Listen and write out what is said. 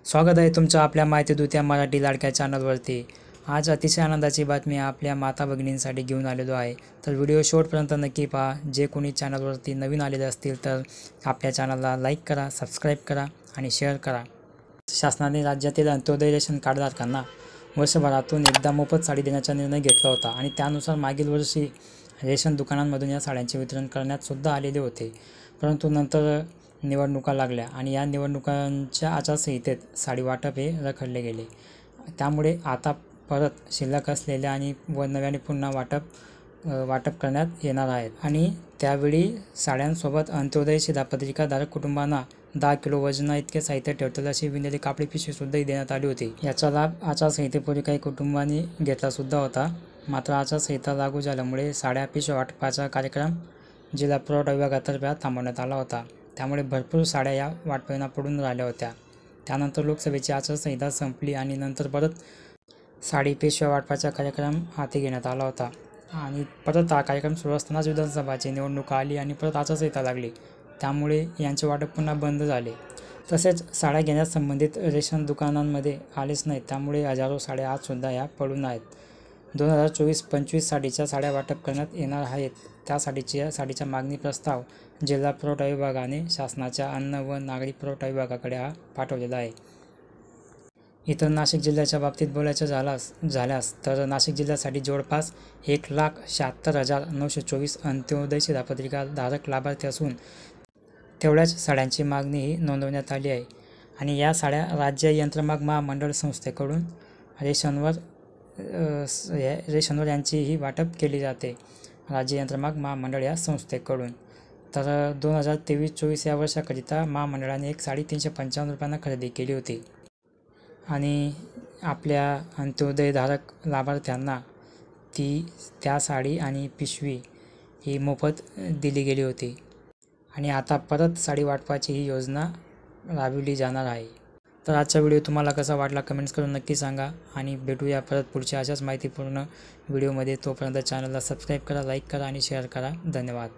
स्वागत आहे तुमचं आपल्या माहिती दूत या मराठी लाडक्या चॅनलवरती। आज अतिशय आनंदाची बातमी आपल्या माता भगिनींसाठी घेऊन आलेलो आहे। तर व्हिडिओ शेवटपर्यंत नक्की पहा। जे कोणी चॅनलवरती नवीन आलेले असतील तर आपल्या चॅनलला लाईक करा, सबस्क्राईब करा आणि शेअर करा। शासनाने राज्यातील अंत्योदय रेशन कार्डधारकांना वर्षभरातून एकदा मोफत साडी देण्याचा निर्णय घेतला होता आणि त्यानुसार मागील वर्षी रेशन दुकानांमधून या साड्यांचे वितरण करण्यात सुद्धा आलेले होते। परंतु नंतर निवडणुका लागल्या आणि या निवडणुकांच्या आचारसंहितेत साडी वाटप हे रखडले गेले। त्यामुळे आता परत शिल्लक असलेल्या आणि नव्याने पुन्हा वाटप करण्यात येणार आहेत आणि त्यावेळी साड्यांसोबत अंत्योदय शिधापत्रिकाधारक कुटुंबांना 10 किलो वजना इतके साहित्य ठेवतील अशी विणलेली कापडी पिशवीसुद्धा देण्यात आली होती। याचा लाभ आचारसंहितेपूर्वी काही कुटुंबांनी घेतलासुद्धा होता। मात्र आचारसंहिता लागू झाल्यामुळे साड्या पिशव्या वाटपाचा कार्यक्रम जिल्हा पुरवठा विभागातर्फे थांबवण्यात आला होता। त्यामुळे भरपूर साड्या या वाटपांना पडून राहिल्या होत्या। त्यानंतर लोकसभेची आचारसंहिता संपली आणि नंतर परत साडी पिशव्या वाटपाचा कार्यक्रम हाती घेण्यात आला होता आणि परत हा कार्यक्रम सुरू असतानाच विधानसभाची निवडणूक आली आणि परत आचारसंहिता लागली। त्यामुळे यांचे वाटप पुन्हा बंद झाले। तसेच साड्या घेण्यास संबंधित रेशन दुकानांमध्ये आलेच नाहीत। त्यामुळे हजारो साड्या आजसुद्धा या पडून आहेत। 2024-25 साठीच्या साड्या वाटप करण्यात येणार आहेत। त्या साडीचा मागणी प्रस्ताव जिल्हा पुरवठा विभागाने शासनाच्या अन्न व नागरी पुरवठा विभागाकडे पाठवलेला आहे। इतर नाशिक जिल्ह्याच्या बाबतीत बोलायचं झाल्यास तर नाशिक जिल्ह्यासाठी जवळपास 1,76,924 अंत्योदय शिधापत्रिका धारक लाभार्थी असून तेवढ्याच साड्यांची मागणीही नोंदवण्यात आली आहे आणि या साड्या राज्य यंत्रमाग महामंडळ संस्थेकडून रेशनवर यांचीही वाटप केली जाते। राज्य यंत्रमाग महामंडळ या संस्थेकडून। तर 2023-24 या वर्षाकरिता महामंडळाने एक साडी 355 रुपयांना खरेदी केली होती आणि आपल्या अंत्योदयधारक लाभार्थ्यांना त्या साडी आणि पिशवी ही मोफत दिली गेली होती आणि आता परत साडी वाटपाची ही योजना राबविली जाणार आहे। तर आजचा व्हिडिओ तुम्हाला कसा वाटला कमेंट्स करून नक्की सांगा आणि भेटूया परत पुढच्या अशाच माहितीपूर्ण व्हिडिओमध्ये। तोपर्यंत चॅनलला सबस्क्राईब करा, लाईक करा आणि शेअर करा। धन्यवाद।